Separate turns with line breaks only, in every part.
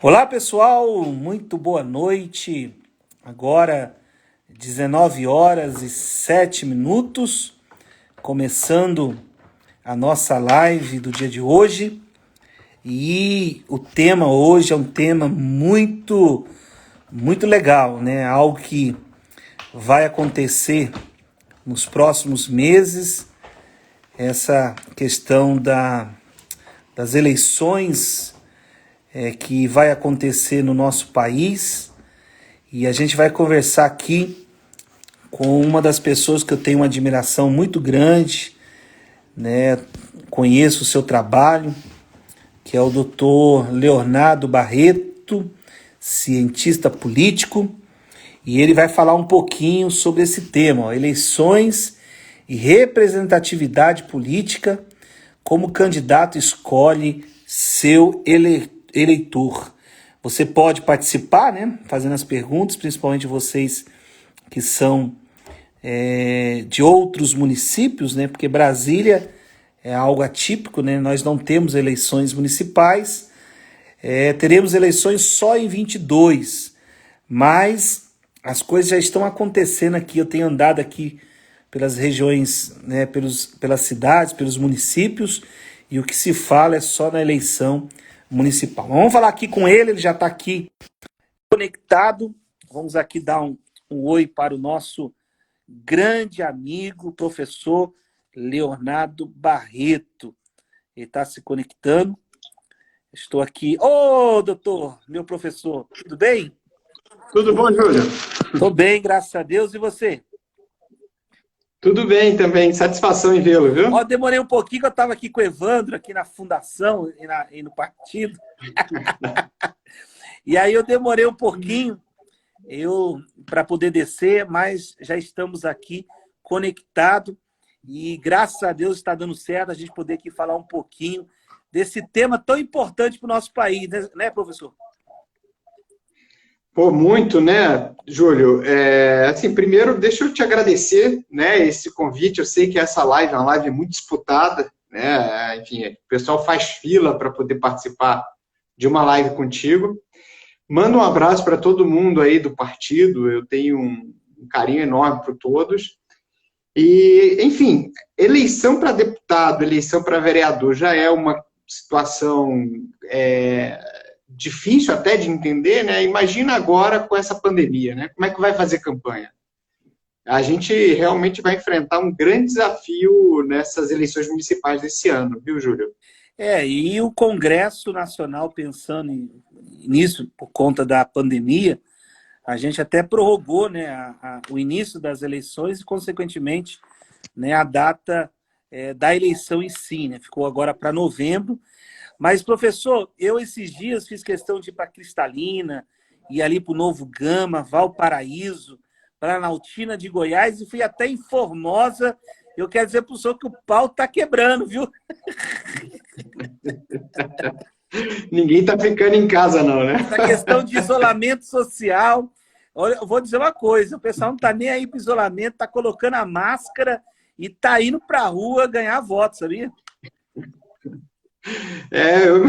Olá pessoal, muito boa noite. Agora 19 horas e 7 minutos, começando a nossa live do dia de hoje. E o tema hoje é um tema muito legal, né? Algo que vai acontecer nos próximos meses, essa questão das eleições que vai acontecer no nosso país. E a gente vai conversar aqui com uma das pessoas que eu tenho uma admiração muito grande, né? Conheço o seu trabalho, que é o Dr. Leonardo Barreto, cientista político, e ele vai falar um pouquinho sobre esse tema, ó, eleições e representatividade política, como o candidato escolhe seu eleitor. Você pode participar, né, fazendo as perguntas, principalmente vocês que são de outros municípios, né, porque Brasília é algo atípico, né, nós não temos eleições municipais, teremos eleições só em 22, mas as coisas já estão acontecendo aqui. Eu tenho andado aqui pelas regiões, né, pelas cidades, pelos municípios, e o que se fala é só na eleição municipal. Vamos falar aqui com ele, ele já está aqui conectado. Vamos aqui dar um oi para o nosso grande amigo, professor Leonardo Barreto. Ele está se conectando. Estou aqui. Ô, doutor, meu professor, tudo bem?
Tudo bom, Júlio?
Estou bem, graças a Deus. E você?
Tudo bem também, satisfação em vê-lo,
Ó,
viu?
demorei um pouquinho, que eu estava aqui com o Evandro, aqui na fundação e no partido. E aí eu demorei um pouquinho para poder descer, mas já estamos aqui conectados e graças a Deus está dando certo a gente poder aqui falar um pouquinho desse tema tão importante para o nosso país, né, professor?
Pô, muito, né, Júlio? Assim, primeiro, deixa eu te agradecer, né, esse convite. Eu sei que essa live é uma live muito disputada, né? Enfim, o pessoal faz fila para poder participar de uma live contigo. Manda um abraço para todo mundo aí do partido. Eu tenho um carinho enorme por todos. E, enfim, eleição para deputado, eleição para vereador já é uma situação difícil até de entender, né? Imagina agora com essa pandemia, né? Como é que vai fazer campanha? A gente realmente vai enfrentar um grande desafio nessas eleições municipais desse ano, viu, Júlio?
E o Congresso Nacional, pensando nisso por conta da pandemia, a gente até prorrogou, né, o início das eleições e, consequentemente, né, a data da eleição em si, né? Ficou agora para novembro. Mas, professor, eu esses dias fiz questão de ir para Cristalina, ir ali para o Novo Gama, Valparaíso, Planaltina de Goiás e fui até em Formosa. Eu quero dizer para o senhor que o pau está quebrando, viu?
Ninguém está ficando em casa, não, né?
Essa questão de isolamento social. Olha, eu vou dizer uma coisa: o pessoal não está nem aí para isolamento, está colocando a máscara e está indo para a rua ganhar votos, sabia?
Eu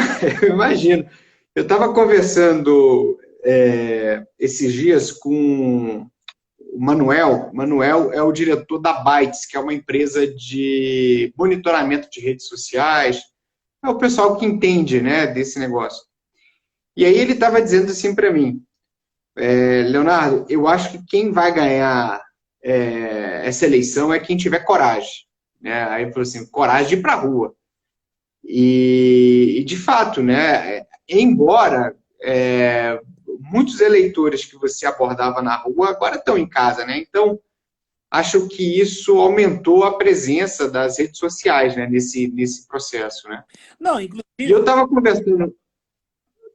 imagino. Eu estava conversando esses dias com o Manuel. Manuel é o diretor da Bytes, que é uma empresa de monitoramento de redes sociais. É o pessoal que entende, né, desse negócio. E aí ele estava dizendo assim para mim, Leonardo, eu acho que quem vai ganhar essa eleição é quem tiver coragem. Né? Aí ele falou assim, coragem de ir para a rua. E, de fato, né, embora muitos eleitores que você abordava na rua agora estão em casa, né? Então, acho que isso aumentou a presença das redes sociais, né, nesse processo, né?
Não,
E eu
inclusive,
estava conversando...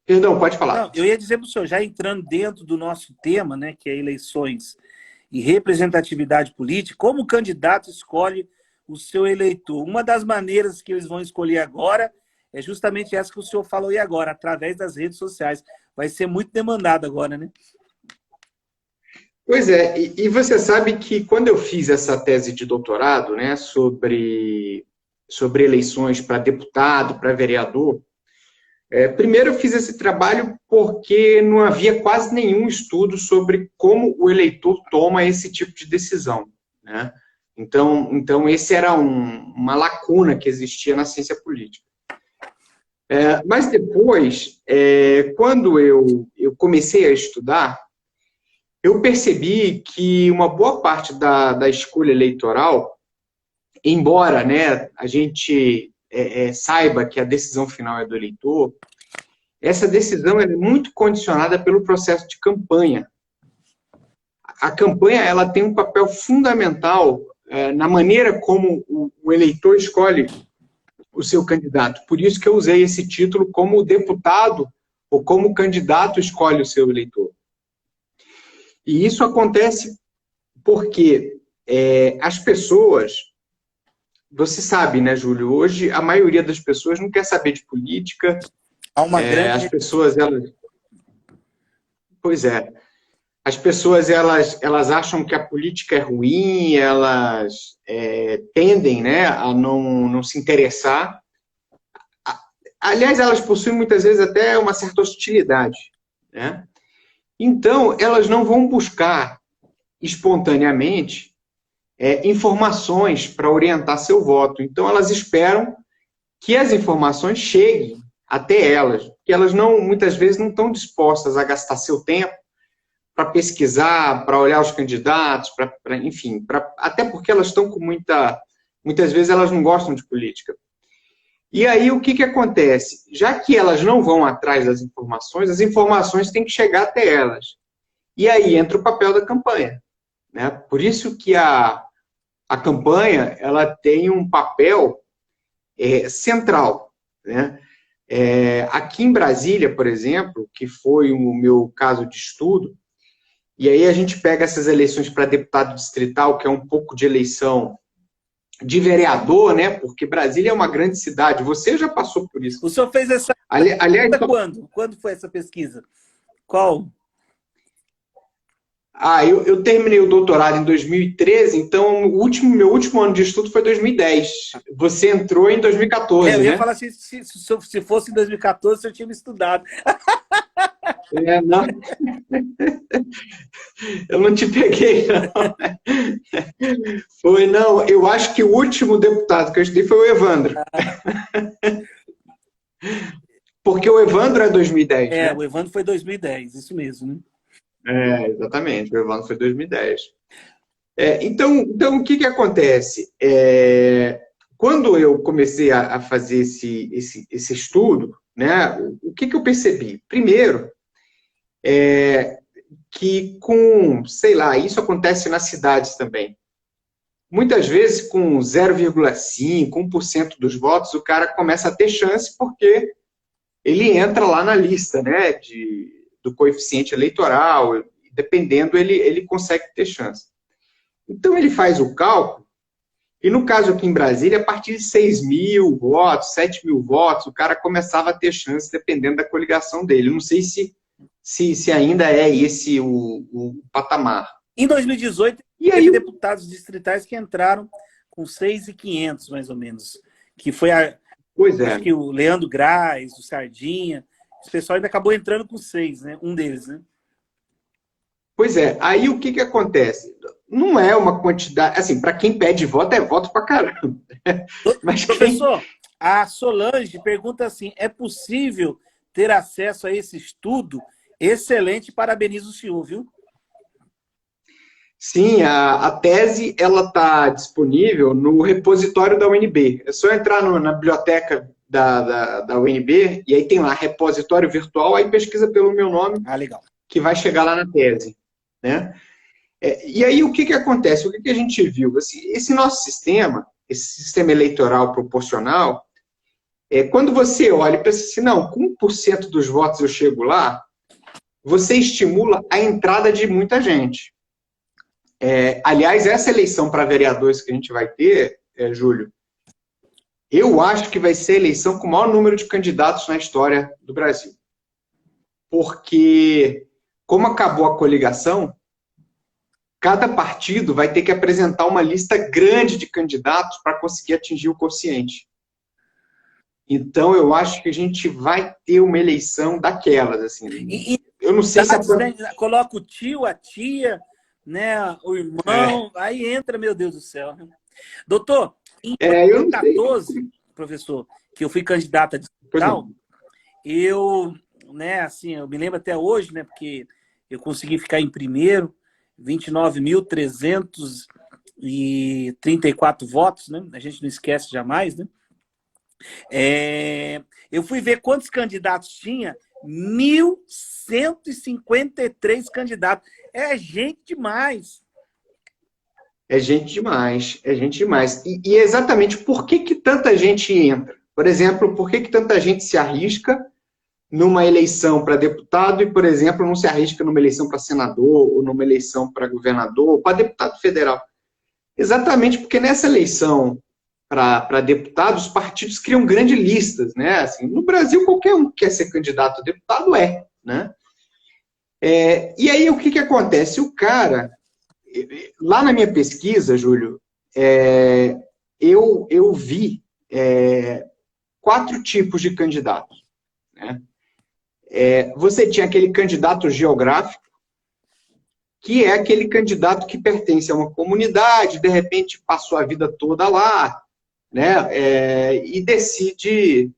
Perdão, pode falar.
não, eu ia dizer para o senhor, já entrando dentro do nosso tema, né, que é eleições e representatividade política, como o candidato escolhe o seu eleitor. Uma das maneiras que eles vão escolher agora é justamente essa que o senhor falou aí agora, através das redes sociais. Vai ser muito demandado agora, né?
Pois é, e você sabe que quando eu fiz essa tese de doutorado, né, sobre eleições para deputado, para vereador, Primeiro, eu fiz esse trabalho porque não havia quase nenhum estudo sobre como o eleitor toma esse tipo de decisão, né? Então esse era uma lacuna que existia na ciência política. Mas depois, quando eu comecei a estudar, eu percebi que uma boa parte da escolha eleitoral, embora, né, a gente saiba que a decisão final é do eleitor, essa decisão é muito condicionada pelo processo de campanha. A campanha ela tem um papel fundamental na maneira como o eleitor escolhe o seu candidato. Por isso que eu usei esse título como o deputado ou como o candidato escolhe o seu eleitor. E isso acontece porque as pessoas, você sabe, né, Júlio, hoje a maioria das pessoas não quer saber de política.
Há uma grande...
As pessoas, elas... Pois é. As pessoas, elas acham que a política é ruim, elas tendem, né, a não se interessar. Aliás, elas possuem muitas vezes até uma certa hostilidade, né? Então, elas não vão buscar espontaneamente informações para orientar seu voto. Então, elas esperam que as informações cheguem até elas, porque elas muitas vezes não estão dispostas a gastar seu tempo para pesquisar, para olhar os candidatos, enfim, até porque elas estão com muitas vezes elas não gostam de política. E aí o que acontece? Já que elas não vão atrás das informações, as informações têm que chegar até elas. E aí entra o papel da campanha, né? Por isso que a campanha ela tem um papel central, né? Aqui em Brasília, por exemplo, que foi o meu caso de estudo, e aí a gente pega essas eleições para deputado distrital, que é um pouco de eleição de vereador, né? Porque Brasília é uma grande cidade. Você já passou por isso.
O senhor fez essa...
Aliás,
quando? Quando foi essa pesquisa? Qual?
Eu terminei o doutorado em 2013, então meu último ano de estudo foi 2010. Você entrou em 2014,
eu ia
né?
falar assim, se fosse em 2014, eu tinha me estudado.
Não. Eu não te peguei, não. Não. Eu acho que o último deputado que eu estudei foi o Evandro. Porque o Evandro é 2010, né?
O Evandro foi 2010, isso mesmo, né?
Exatamente, o Evandro foi 2010. Então, o que acontece? Quando eu comecei a fazer esse estudo, né, o que eu percebi? Primeiro, que sei lá, isso acontece nas cidades também. Muitas vezes, com 0,5%, 1% dos votos, o cara começa a ter chance porque ele entra lá na lista, né, do coeficiente eleitoral, dependendo, ele consegue ter chance. Então, ele faz o cálculo, e no caso aqui em Brasília, a partir de 6 mil votos, 7 mil votos, o cara começava a ter chance, dependendo da coligação dele. Eu não sei se ainda é esse o patamar.
Em 2018, teve deputados distritais que entraram com 6.500, mais ou menos, que foi acho que o Leandro Graz, o Sardinha, esse pessoal ainda acabou entrando com 6, né? Um deles, né?
Pois é, aí o que acontece? Não é uma quantidade, assim, para quem pede voto, é voto pra caramba.
Mas professor, a Solange pergunta assim, é possível ter acesso a esse estudo? Excelente, parabenizo o senhor, viu?
Sim, a tese ela está disponível no repositório da UNB. É só entrar na biblioteca da UNB e aí tem lá repositório virtual, aí pesquisa pelo meu nome,
legal,
que vai chegar lá na tese, né? E aí o que acontece? O que a gente viu? Esse nosso sistema, esse sistema eleitoral proporcional, quando você olha e pensa assim, não, com 1% dos votos eu chego lá, você estimula a entrada de muita gente. Aliás, essa eleição para vereadores que a gente vai ter, Júlio, eu acho que vai ser a eleição com o maior número de candidatos na história do Brasil. Porque, como acabou a coligação, cada partido vai ter que apresentar uma lista grande de candidatos para conseguir atingir o quociente. Então, eu acho que a gente vai ter uma eleição daquelas, assim. Eu não sei se...
Coloca o tio, a tia, né, o irmão, aí entra, meu Deus do céu. Doutor, em
eu não sei.
2014, professor, que eu fui candidata distrital, eu, né, assim, eu me lembro até hoje, né, porque eu consegui ficar em primeiro, 29.334 votos, né? A gente não esquece jamais, né? Eu fui ver quantos candidatos tinha, 1.153 candidatos. É gente demais.
É gente demais, é gente demais. E exatamente por que tanta gente entra? Por exemplo, por que tanta gente se arrisca numa eleição para deputado e, por exemplo, não se arrisca numa eleição para senador, ou numa eleição para governador, ou para deputado federal? Exatamente porque nessa eleição para deputado, os partidos criam grandes listas, né? Assim, no Brasil, qualquer um que quer ser candidato a deputado né? E aí, o que acontece? O cara, lá na minha pesquisa, Júlio, eu vi 4 tipos de candidatos, né? Você tinha aquele candidato geográfico, que é aquele candidato que pertence a uma comunidade, de repente passou a vida toda lá, né? E decide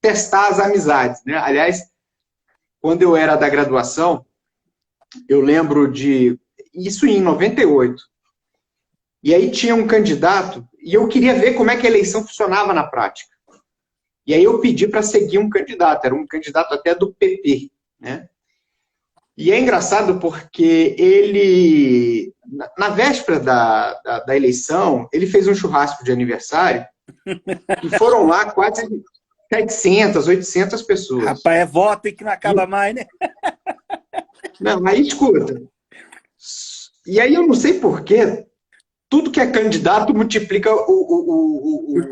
testar as amizades, né? Aliás, quando eu era da graduação, eu lembro de isso em 98. E aí tinha um candidato, e eu queria ver como é que a eleição funcionava na prática. E aí eu pedi para seguir um candidato, era um candidato até do PP, né? E é engraçado porque ele, na véspera da eleição, ele fez um churrasco de aniversário e foram lá quase 700, 800 pessoas.
Rapaz, voto e que não acaba mais, né?
Não, aí escuta. E aí eu não sei porquê, tudo que é candidato multiplica o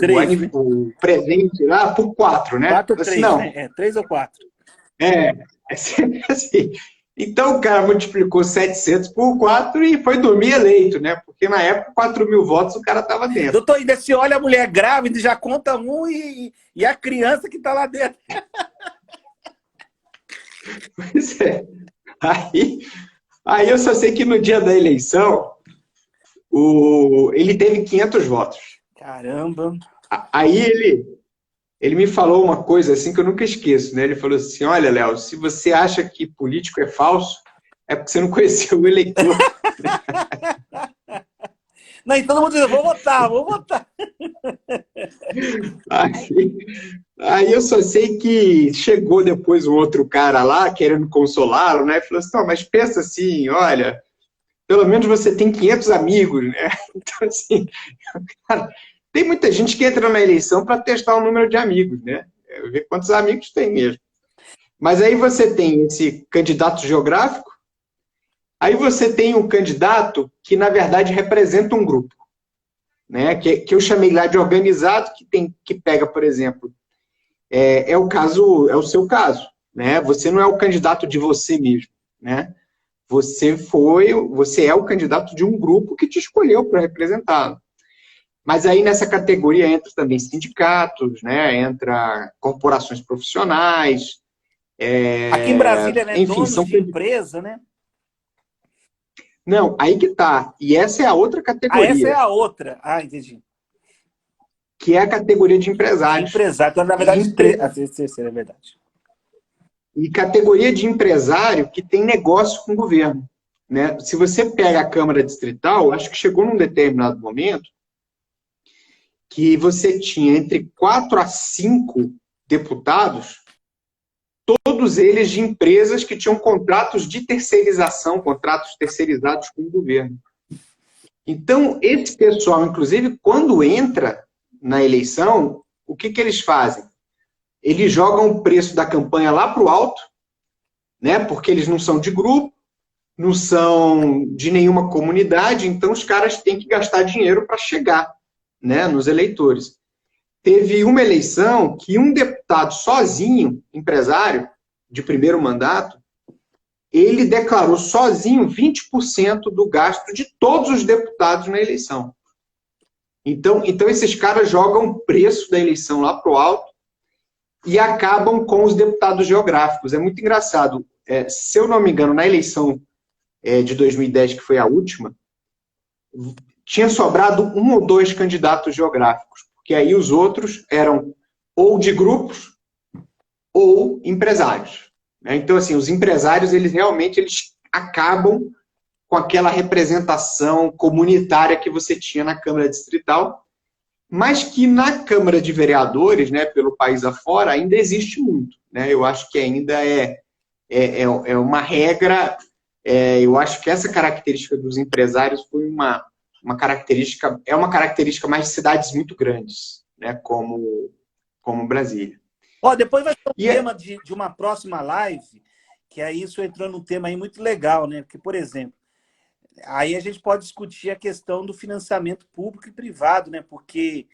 presente lá por 4, né?
4 ou 3,
assim, não.
Né? 3 ou 4.
É sempre assim. Então o cara multiplicou 700 por 4 e foi dormir eleito, né? Porque na época, 4.000 votos, o cara estava dentro.
Doutor, ainda se olha a mulher grávida, já conta um e a criança que está lá dentro.
Pois é. Aí eu só sei que no dia da eleição, ele teve 500 votos.
Caramba!
Aí ele me falou uma coisa assim que eu nunca esqueço, né? Ele falou assim, olha, Léo, se você acha que político é falso, é porque você não conheceu o eleitor.
Não, e todo mundo diz, vou votar.
Aí eu só sei que chegou depois um outro cara lá, querendo consolá-lo, né? E falou assim, não, mas pensa assim, olha, pelo menos você tem 500 amigos, né? Então, assim, cara, tem muita gente que entra na eleição para testar o número de amigos, né? Ver quantos amigos tem mesmo. Mas aí você tem esse candidato geográfico, aí você tem um candidato que, na verdade, representa um grupo, né? Que eu chamei lá de organizado, que pega, por exemplo, é o seu caso, né? Você não é o candidato de você mesmo, né? Você é o candidato de um grupo que te escolheu para representá-lo. Mas aí nessa categoria entra também sindicatos, né? Entra corporações profissionais.
Aqui em Brasília, né?
Enfim,
Donos de empresa, né?
Não, aí que tá. E essa é a outra categoria.
Essa é a outra. Entendi.
Que é a categoria de empresários.
Empresário. Então, na verdade, terceira é verdade.
E categoria de empresário que tem negócio com o governo, né? Se você pega a Câmara Distrital, acho que chegou num determinado momento que você tinha entre 4 a 5 deputados, todos eles de empresas que tinham contratos de terceirização, contratos terceirizados com o governo. Então, esse pessoal, inclusive, quando entra na eleição, o que eles fazem? Eles jogam o preço da campanha lá para o alto, né? Porque eles não são de grupo, não são de nenhuma comunidade, então os caras têm que gastar dinheiro para chegar, né, nos eleitores. Teve uma eleição que um deputado sozinho, empresário, de primeiro mandato, ele declarou sozinho 20% do gasto de todos os deputados na eleição. Então esses caras jogam o preço da eleição lá pro alto e acabam com os deputados geográficos. É muito engraçado. Se eu não me engano, na eleição de 2010, que foi a última, tinha sobrado um ou dois candidatos geográficos, porque aí os outros eram ou de grupos ou empresários. Então, assim, os empresários, eles realmente acabam com aquela representação comunitária que você tinha na Câmara Distrital, mas que na Câmara de Vereadores, né, pelo país afora, ainda existe muito. Né? Eu acho que ainda é uma regra. Eu acho que essa característica dos empresários foi uma característica mais de cidades muito grandes, né, como Brasília.
Depois vai ser um tema de uma próxima live, que aí isso entrou num tema aí muito legal, né? Porque, por exemplo, aí a gente pode discutir a questão do financiamento público e privado, né? Porque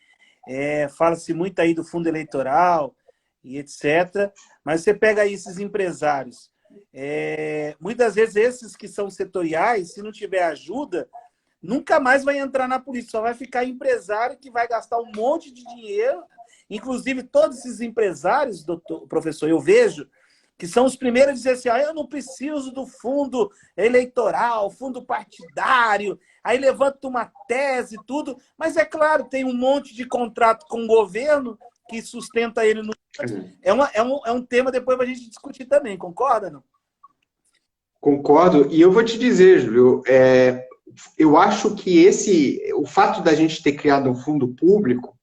fala-se muito aí do fundo eleitoral e etc. Mas você pega aí esses empresários. Muitas vezes esses que são setoriais, se não tiver ajuda, nunca mais vai entrar na política, só vai ficar empresário que vai gastar um monte de dinheiro. Inclusive, todos esses empresários, professor, eu vejo que são os primeiros a dizer assim, eu não preciso do fundo eleitoral, fundo partidário, aí levanta uma tese e tudo, mas é claro, tem um monte de contrato com o governo que sustenta ele. É um tema depois para a gente discutir também, concorda, não?
Concordo, e eu vou te dizer, Júlio, eu acho que o fato da gente ter criado um fundo público,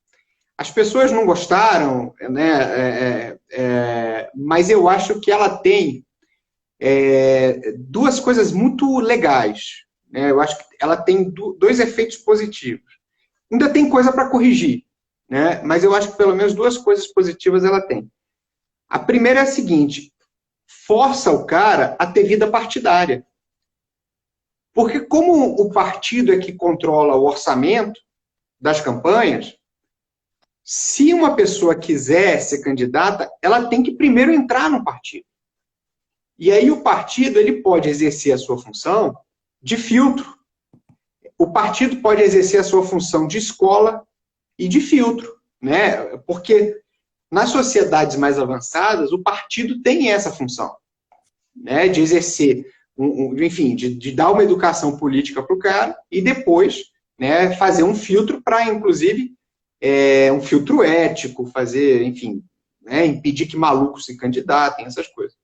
as pessoas não gostaram, né? Mas eu acho que ela tem duas coisas muito legais. Né? Eu acho que ela tem dois efeitos positivos. Ainda tem coisa para corrigir, né? Mas eu acho que pelo menos duas coisas positivas ela tem. A primeira é a seguinte: força o cara a ter vida partidária. Porque como o partido é que controla o orçamento das campanhas, se uma pessoa quiser ser candidata, ela tem que primeiro entrar no partido. E aí o partido ele pode exercer a sua função de filtro. O partido pode exercer a sua função de escola e de filtro, né? Porque nas sociedades mais avançadas, o partido tem essa função, né? De exercer, enfim, de dar uma educação política para o cara e depois, né, fazer um filtro para, inclusive, um filtro ético, fazer, enfim, né, impedir que malucos se candidatem, essas coisas.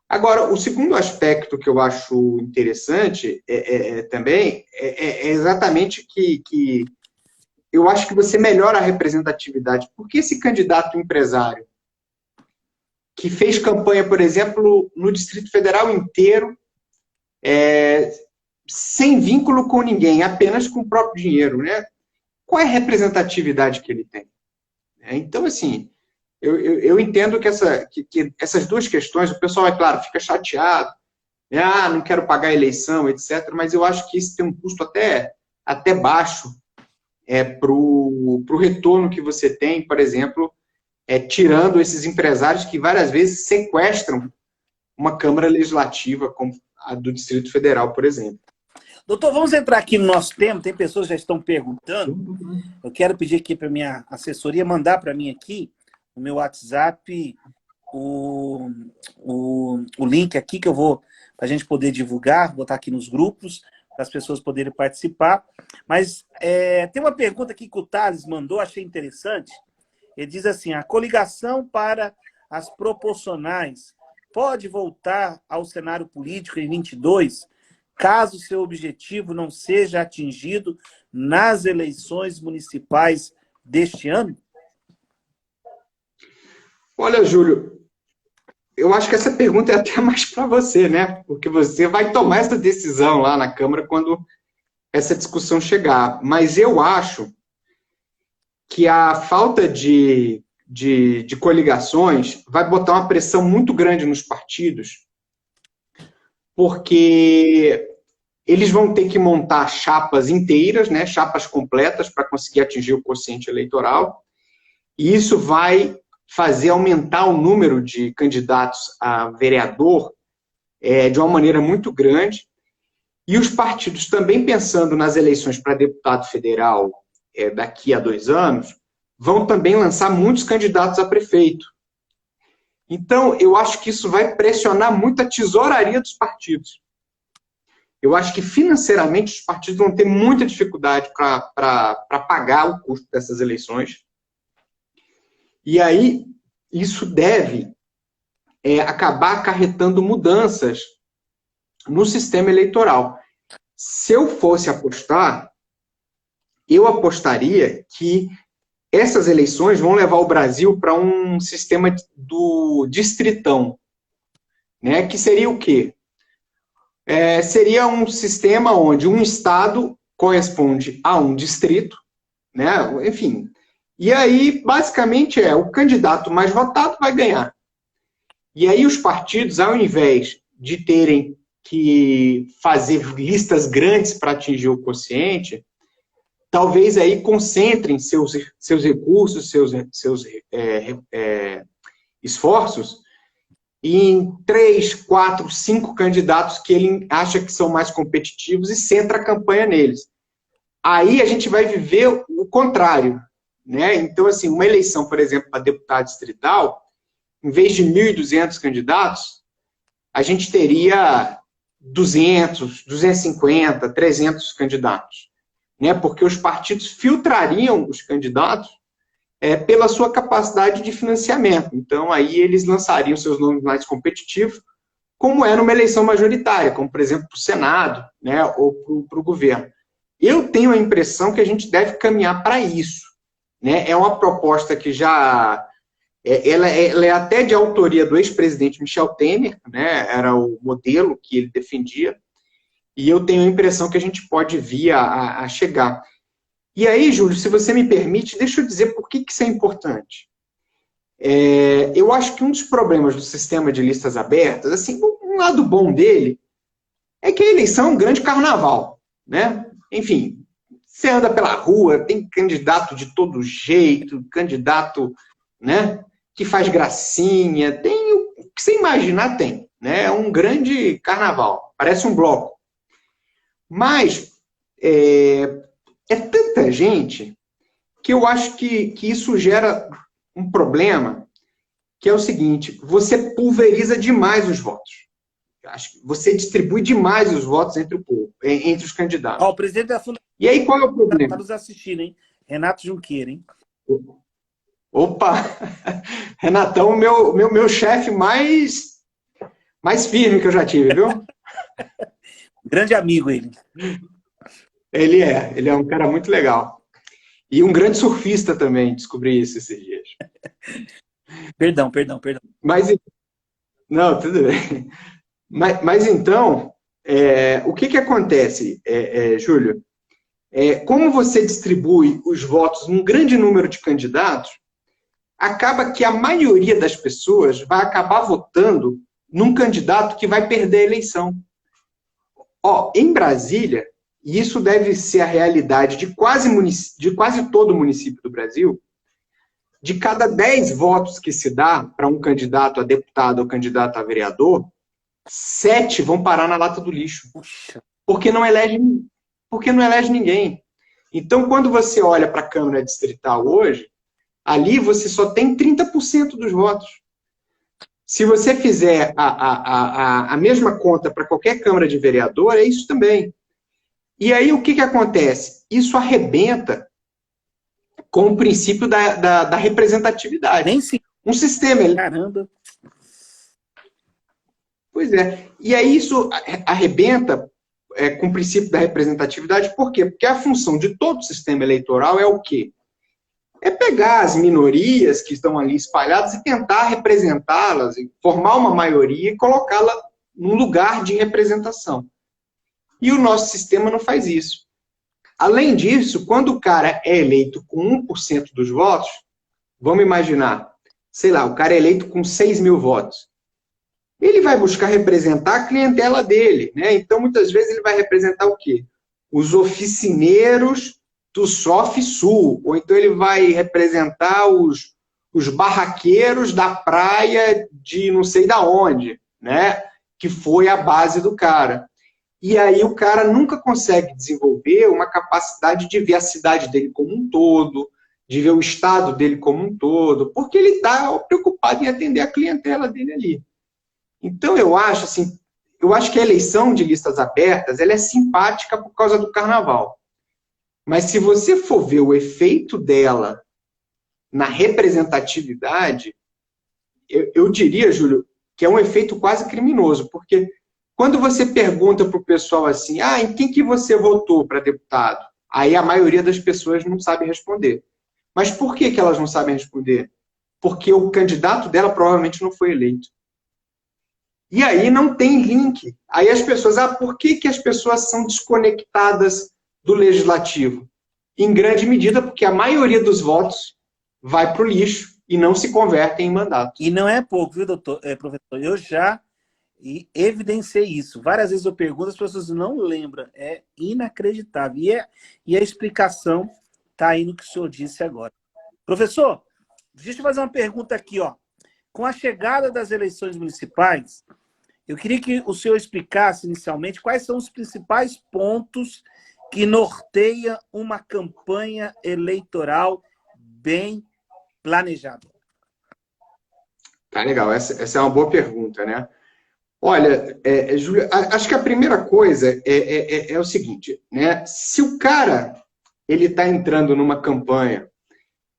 Agora, o segundo aspecto que eu acho interessante também é exatamente que eu acho que você melhora a representatividade. Porque esse candidato empresário que fez campanha, por exemplo, no Distrito Federal inteiro, sem vínculo com ninguém, apenas com o próprio dinheiro, né? Qual é a representatividade que ele tem? Então, assim, eu entendo que essas duas questões, o pessoal, é claro, fica chateado, não quero pagar a eleição, etc., mas eu acho que isso tem um custo até baixo para o retorno que você tem, por exemplo, tirando esses empresários que várias vezes sequestram uma Câmara Legislativa, como a do Distrito Federal, por exemplo.
Doutor, vamos entrar aqui no nosso tema. Tem pessoas que já estão perguntando. Eu quero pedir aqui para a minha assessoria mandar para mim aqui, no meu WhatsApp, o link aqui que eu vou, para a gente poder divulgar, botar aqui nos grupos, para as pessoas poderem participar. Mas tem uma pergunta aqui que o Thales mandou, achei interessante. Ele diz assim, a coligação para as proporcionais pode voltar ao cenário político em 22, caso seu objetivo não seja atingido nas eleições municipais deste ano?
Olha, Júlio, eu acho que essa pergunta é até mais para você, né? Porque você vai tomar essa decisão lá na Câmara quando essa discussão chegar. Mas eu acho que a falta de coligações vai botar uma pressão muito grande nos partidos, porque eles vão ter que montar chapas inteiras, né, chapas completas para conseguir atingir o quociente eleitoral, e isso vai fazer aumentar o número de candidatos a vereador de uma maneira muito grande, e os partidos também pensando nas eleições para deputado federal daqui a 2 anos, vão também lançar muitos candidatos a prefeito. Então, eu acho que isso vai pressionar muito a tesouraria dos partidos. Eu acho que financeiramente os partidos vão ter muita dificuldade para pagar o custo dessas eleições. E aí, isso deve acabar acarretando mudanças no sistema eleitoral. Se eu fosse apostar, eu apostaria que essas eleições vão levar o Brasil para um sistema do distritão, né? Que seria o quê? Seria um sistema onde um estado corresponde a um distrito, né? Enfim. E aí, basicamente, o candidato mais votado vai ganhar. E aí os partidos, ao invés de terem que fazer listas grandes para atingir o quociente, talvez aí concentrem seus recursos, seus esforços em 3, 4, 5 candidatos que ele acha que são mais competitivos e centra a campanha neles. Aí a gente vai viver o contrário, né? Então, assim, uma eleição, por exemplo, para deputado distrital, em vez de 1.200 candidatos, a gente teria 200, 250, 300 candidatos, né? Porque os partidos filtrariam os candidatos pela sua capacidade de financiamento. Então, aí eles lançariam seus nomes mais competitivos, como é numa eleição majoritária, como, por exemplo, para o Senado, né? Ou para o governo. Eu tenho a impressão que a gente deve caminhar para isso, né? É uma proposta que já... Ela é até de autoria do ex-presidente Michel Temer, né? Era o modelo que ele defendia, e eu tenho a impressão que a gente pode vir a chegar. E aí, Júlio, se você me permite, deixa eu dizer por que isso é importante. Eu acho que um dos problemas do sistema de listas abertas, assim, um lado bom dele, é que a eleição é um grande carnaval, né? Enfim, você anda pela rua, tem candidato de todo jeito, candidato, né, que faz gracinha, tem o que você imaginar tem, né? É um grande carnaval, parece um bloco. Mas é tanta gente que eu acho que isso gera um problema, que é o seguinte: você pulveriza demais os votos. Você distribui demais os votos entre o povo, entre os candidatos.
O presidente da Fundação
E aí qual é o problema?
está nos assistindo, hein? Renato Junqueira, hein?
Opa! Renatão, meu chefe mais firme que eu já tive, viu?
Grande amigo ele.
Ele é um cara muito legal. E um grande surfista também, descobri isso esses dias.
Perdão.
Mas, não, tudo bem. Mas então, o que acontece, Júlio? Como você distribui os votos num grande número de candidatos, acaba que a maioria das pessoas vai acabar votando num candidato que vai perder a eleição. Em Brasília, e isso deve ser a realidade de quase todo o município do Brasil, de cada 10 votos que se dá para um candidato a deputado ou candidato a vereador, 7 vão parar na lata do lixo.
Puxa.
Porque não elege ninguém. Então, quando você olha para a Câmara Distrital hoje, ali você só tem 30% dos votos. Se você fizer a mesma conta para qualquer Câmara de Vereador, é isso também. E aí, o que acontece? Isso arrebenta com o princípio da representatividade.
Nem se...
Um sistema...
Caramba!
Pois é. E aí isso arrebenta com o princípio da representatividade. Por quê? Porque a função de todo o sistema eleitoral é o quê? É pegar as minorias que estão ali espalhadas e tentar representá-las, formar uma maioria e colocá-la num lugar de representação. E o nosso sistema não faz isso. Além disso, quando o cara é eleito com 1% dos votos, vamos imaginar, sei lá, o cara é eleito com 6.000 votos. Ele vai buscar representar a clientela dele, né? Então, muitas vezes, ele vai representar o quê? Os oficineiros do SOF Sul, ou então ele vai representar os barraqueiros da praia de não sei da onde, né? Que foi a base do cara. e aí o cara nunca consegue desenvolver uma capacidade de ver a cidade dele como um todo, de ver o estado dele como um todo, porque ele está preocupado em atender a clientela dele ali. Então, eu acho que a eleição de listas abertas ela é simpática por causa do carnaval. Mas se você for ver o efeito dela na representatividade, eu diria, Júlio, que é um efeito quase criminoso, porque quando você pergunta para o pessoal assim, em quem que você votou para deputado? Aí a maioria das pessoas não sabe responder. Mas por que elas não sabem responder? Porque o candidato dela provavelmente não foi eleito. E aí não tem link. Aí as pessoas, por que as pessoas são desconectadas do legislativo? Em grande medida porque a maioria dos votos vai para o lixo e não se convertem em mandato.
E não é pouco, viu, professor? Eu já evidenciei isso. Várias vezes eu pergunto, as pessoas não lembram. É inacreditável. E a explicação está aí no que o senhor disse agora. Professor, deixa eu fazer uma pergunta aqui, ó. Com a chegada das eleições municipais, eu queria que o senhor explicasse inicialmente quais são os principais pontos que norteiam uma campanha eleitoral bem planejada.
Tá legal, essa é uma boa pergunta, né? Olha, Júlio, acho que a primeira coisa é o seguinte, né? Se o cara ele está entrando numa campanha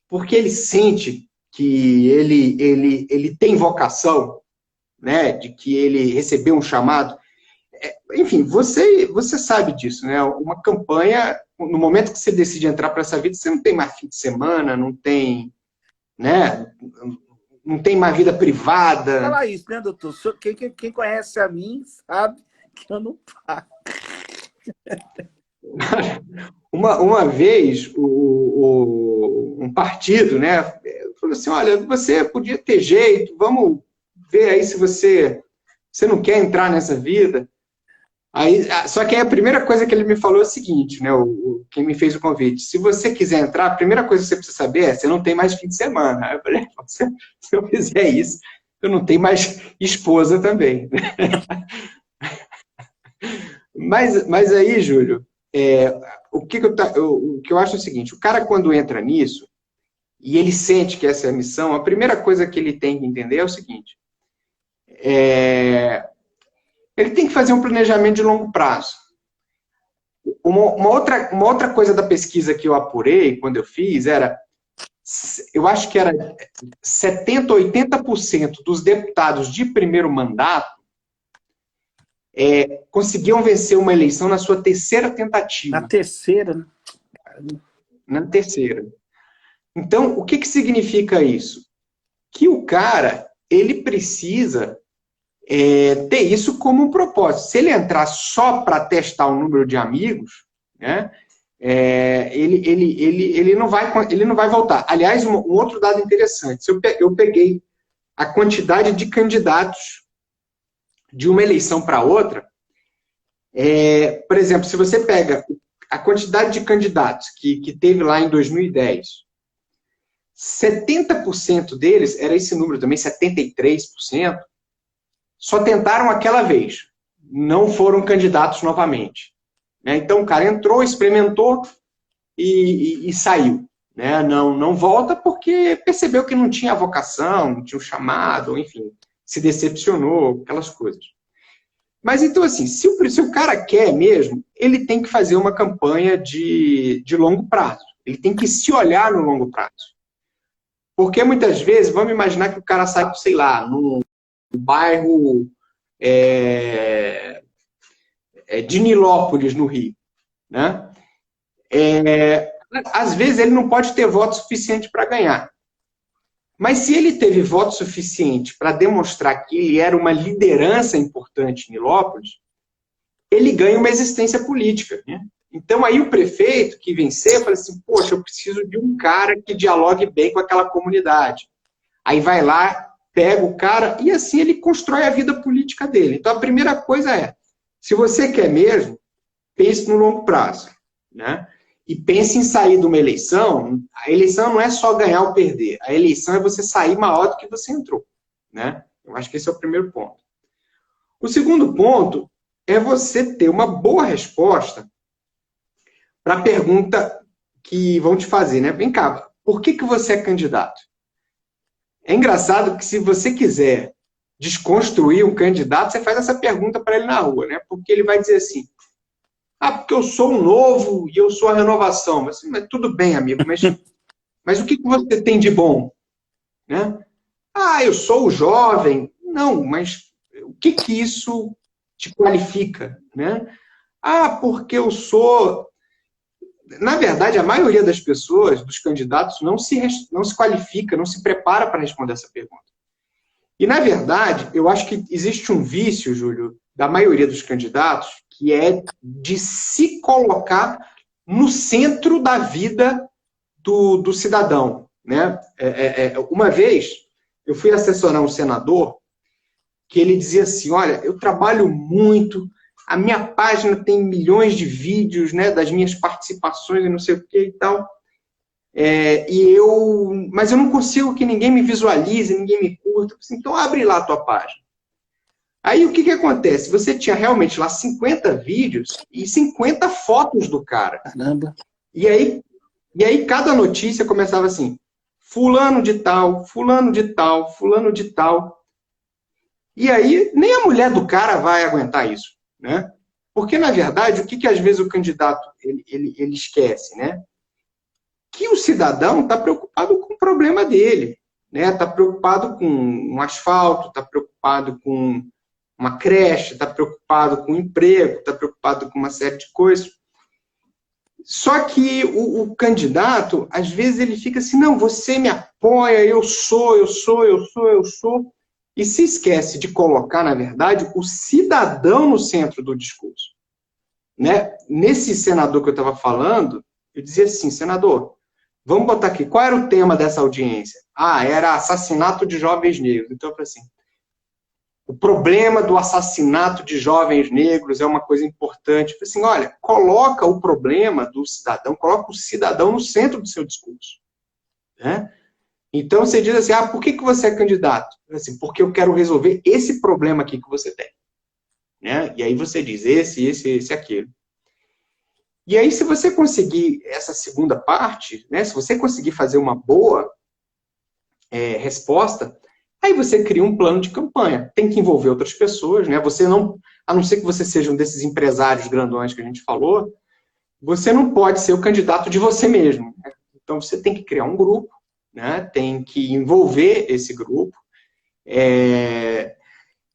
porque ele sente que ele tem vocação, né? De que ele recebeu um chamado, enfim, você sabe disso, né? Uma campanha, no momento que você decide entrar para essa vida, você não tem mais fim de semana, não tem, né? Não tem mais vida privada.
Fala isso, né, doutor? Quem conhece a mim sabe que eu não pago.
Uma vez, um partido, né, falou assim, olha, você podia ter jeito, vamos ver aí se você não quer entrar nessa vida. Aí, só que aí a primeira coisa que ele me falou é o seguinte, né, quem me fez o convite, se você quiser entrar, a primeira coisa que você precisa saber você não tem mais fim de semana. Aí eu falei, se eu fizer isso, eu não tenho mais esposa também. Mas aí, Júlio, o que eu acho é o seguinte, o cara quando entra nisso, e ele sente que essa é a missão, a primeira coisa que ele tem que entender é o seguinte, ele tem que fazer um planejamento de longo prazo. Uma outra coisa da pesquisa que eu apurei, quando eu fiz, eu acho que era 70%, 80% dos deputados de primeiro mandato conseguiam vencer uma eleição na sua terceira tentativa.
Na terceira, né?
Na terceira. Então, o que significa isso? Que o cara, ele precisa ter isso como um propósito. Se ele entrar só para testar o número de amigos, né, ele não vai voltar. Aliás, um outro dado interessante, eu peguei a quantidade de candidatos de uma eleição para outra, por exemplo, se você pega a quantidade de candidatos que teve lá em 2010, 70% deles, era esse número também, 73%, só tentaram aquela vez, não foram candidatos novamente. Né? Então o cara entrou, experimentou e saiu. Né? Não volta porque percebeu que não tinha vocação, não tinha o chamado, enfim, se decepcionou, aquelas coisas. Mas então, assim, se o cara quer mesmo, ele tem que fazer uma campanha de longo prazo. Ele tem que se olhar no longo prazo. Porque muitas vezes, vamos imaginar que o cara sai, sei lá, num bairro de Nilópolis, no Rio. Né? Às vezes ele não pode ter voto suficiente para ganhar. Mas se ele teve voto suficiente para demonstrar que ele era uma liderança importante em Nilópolis, ele ganha uma existência política. Né? Então aí o prefeito que vencer fala assim, poxa, eu preciso de um cara que dialogue bem com aquela comunidade. Aí vai lá, pega o cara e assim ele constrói a vida política dele. Então a primeira coisa se você quer mesmo, pense no longo prazo. Né? E pense em sair de uma eleição, a eleição não é só ganhar ou perder, a eleição é você sair maior do que você entrou. Né? Eu acho que esse é o primeiro ponto. O segundo ponto é você ter uma boa resposta para a pergunta que vão te fazer, né? Vem cá, por que você é candidato? É engraçado que se você quiser desconstruir um candidato, você faz essa pergunta para ele na rua, né? Porque ele vai dizer assim, porque eu sou um novo e eu sou a renovação. Mas tudo bem, amigo, mas o que você tem de bom? Né? Eu sou o jovem. Não, mas o que isso te qualifica? Né? Porque eu sou... Na verdade, a maioria das pessoas, dos candidatos, não se qualifica, não se prepara para responder essa pergunta. E, na verdade, eu acho que existe um vício, Júlio, da maioria dos candidatos, que é de se colocar no centro da vida do cidadão. Né? Uma vez, eu fui assessorar um senador que ele dizia assim, olha, eu trabalho muito, a minha página tem milhões de vídeos, né, das minhas participações e não sei o que e tal, mas eu não consigo que ninguém me visualize, ninguém me curta. Então abre lá a tua página. Aí o que acontece? Você tinha realmente lá 50 vídeos e 50 fotos do cara.
Caramba.
E aí cada notícia começava assim, fulano de tal, fulano de tal, fulano de tal. E aí nem a mulher do cara vai aguentar isso, né? Porque, na verdade, o que às vezes o candidato ele esquece, né? Que o cidadão está preocupado com o problema dele, né? Está preocupado com um asfalto, está preocupado com uma creche, está preocupado com um emprego, está preocupado com uma série de coisas. Só que o candidato, às vezes, ele fica assim, não, você me apoia, eu sou, e se esquece de colocar, na verdade, o cidadão no centro do discurso. Né? Nesse senador que eu estava falando, eu dizia assim, senador, vamos botar aqui, qual era o tema dessa audiência? Era assassinato de jovens negros. Então, eu falei assim, o problema do assassinato de jovens negros é uma coisa importante. Eu falei assim, olha, coloca o problema do cidadão, coloca o cidadão no centro do seu discurso. Né? Então, você diz assim, por que você é candidato? Assim, porque eu quero resolver esse problema aqui que você tem. Né? E aí você diz esse, aquilo. E aí, se você conseguir essa segunda parte, né, se você conseguir fazer uma boa resposta, aí você cria um plano de campanha. Tem que envolver outras pessoas, né? Você não, a não ser que você seja um desses empresários grandões que a gente falou, você não pode ser o candidato de você mesmo. Né? Então, você tem que criar um grupo, né? Tem que envolver esse grupo,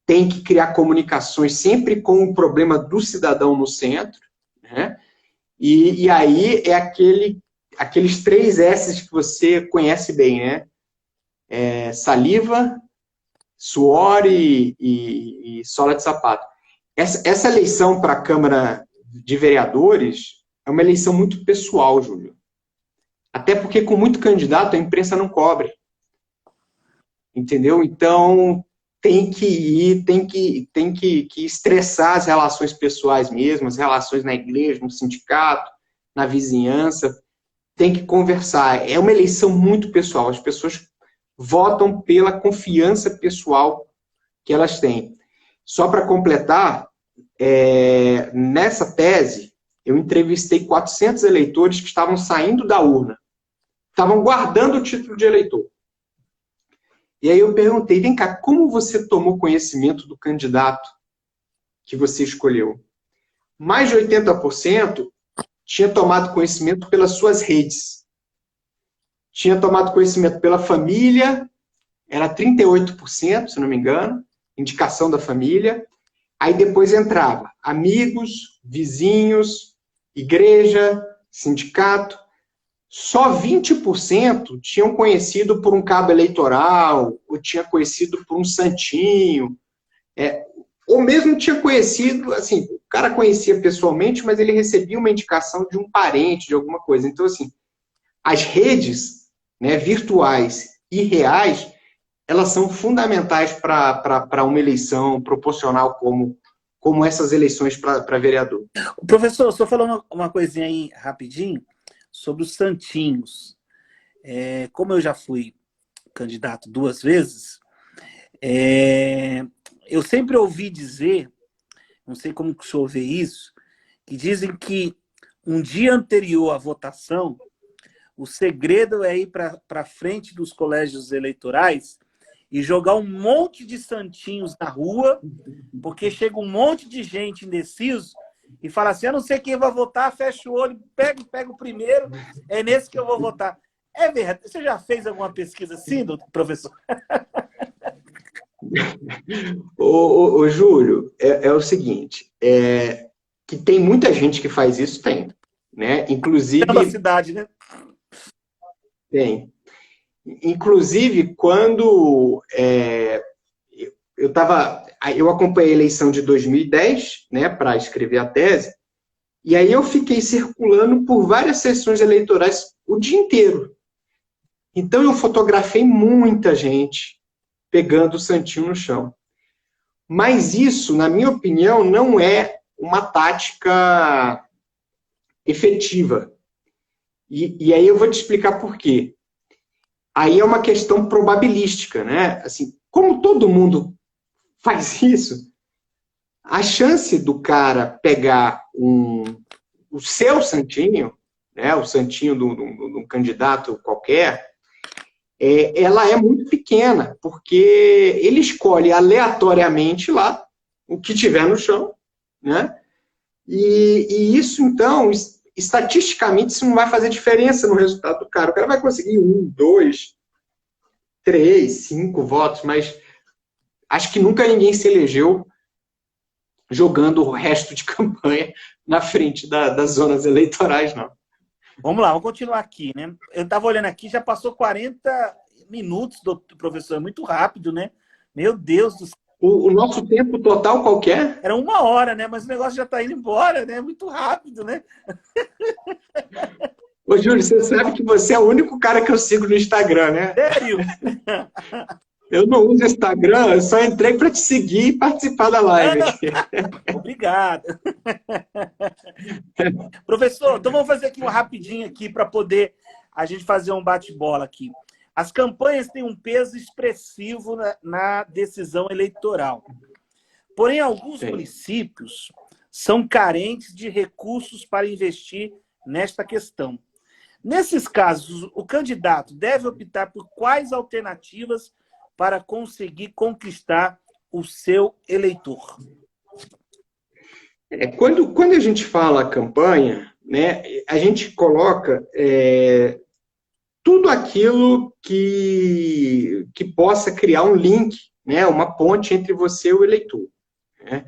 tem que criar comunicações sempre com o problema do cidadão no centro, né? E aí é aqueles 3 S's que você conhece bem, né? Saliva, suor e sola de sapato. Essa eleição para a Câmara de Vereadores é uma eleição muito pessoal, Júlio. Até porque com muito candidato a imprensa não cobre. Entendeu? Então tem que estressar as relações pessoais mesmo, as relações na igreja, no sindicato, na vizinhança, tem que conversar. É uma eleição muito pessoal, as pessoas votam pela confiança pessoal que elas têm. Só para completar, nessa tese, eu entrevistei 400 eleitores que estavam saindo da urna, estavam guardando o título de eleitor. E aí eu perguntei, vem cá, como você tomou conhecimento do candidato que você escolheu? Mais de 80% tinha tomado conhecimento pelas suas redes. Tinha tomado conhecimento pela família, era 38%, se não me engano, indicação da família. Aí depois entrava amigos, vizinhos, igreja, sindicato. Só 20% tinham conhecido por um cabo eleitoral, ou tinha conhecido por um santinho, ou mesmo tinha conhecido, assim, o cara conhecia pessoalmente, mas ele recebia uma indicação de um parente, de alguma coisa. Então, assim, as redes, né, virtuais e reais, elas são fundamentais para uma eleição proporcional como essas eleições para vereador.
Professor, estou falando uma coisinha aí rapidinho sobre os santinhos. Como eu já fui candidato 2 vezes, eu sempre ouvi dizer não sei como que o senhor vê isso, que dizem que um dia anterior à votação, o segredo é ir para frente dos colégios eleitorais e jogar um monte de santinhos na rua, porque chega um monte de gente indeciso e fala assim, eu não sei quem vai votar, fecha o olho, pega o primeiro, é nesse que eu vou votar. É verdade. Você já fez alguma pesquisa assim, professor?
Ô, Júlio, é o seguinte, que tem muita gente que faz isso, tem, né?
É uma
Inclusive,
cidade, né?
tem. Inclusive, quando eu acompanhei a eleição de 2010, né, para escrever a tese, e aí eu fiquei circulando por várias sessões eleitorais o dia inteiro. Então eu fotografei muita gente pegando o santinho no chão. Mas isso, na minha opinião, não é uma tática efetiva. E aí eu vou te explicar por quê. Aí é uma questão probabilística, né? Assim, como todo mundo faz isso, a chance do cara pegar o seu santinho, né, o santinho de um candidato qualquer, ela é muito pequena, porque ele escolhe aleatoriamente lá o que tiver no chão, né? E isso, então, estatisticamente, isso não vai fazer diferença no resultado do cara. O cara vai conseguir 1, 2, 3, 5 votos, mas acho que nunca ninguém se elegeu jogando o resto de campanha na frente das zonas eleitorais, não.
Vamos lá, vamos continuar aqui, né? Eu estava olhando aqui, já passou 40 minutos, professor, é muito rápido, né? Meu Deus do céu.
O nosso tempo total qualquer?
Era 1 hora, né? Mas o negócio já está indo embora, né? Muito rápido, né?
Ô, Júlio, você sabe que você é o único cara que eu sigo no Instagram, né?
Sério?
Eu não uso Instagram, eu só entrei para te seguir e participar da live.
Obrigado. Professor, então vamos fazer aqui um rapidinho aqui para poder a gente fazer um bate-bola aqui. As campanhas têm um peso expressivo na decisão eleitoral. Porém, alguns municípios são carentes de recursos para investir nesta questão. Nesses casos, o candidato deve optar por quais alternativas para conseguir conquistar o seu eleitor?
Quando a gente fala campanha, né, a gente coloca tudo aquilo que possa criar um link, né, uma ponte entre você e o eleitor. Né?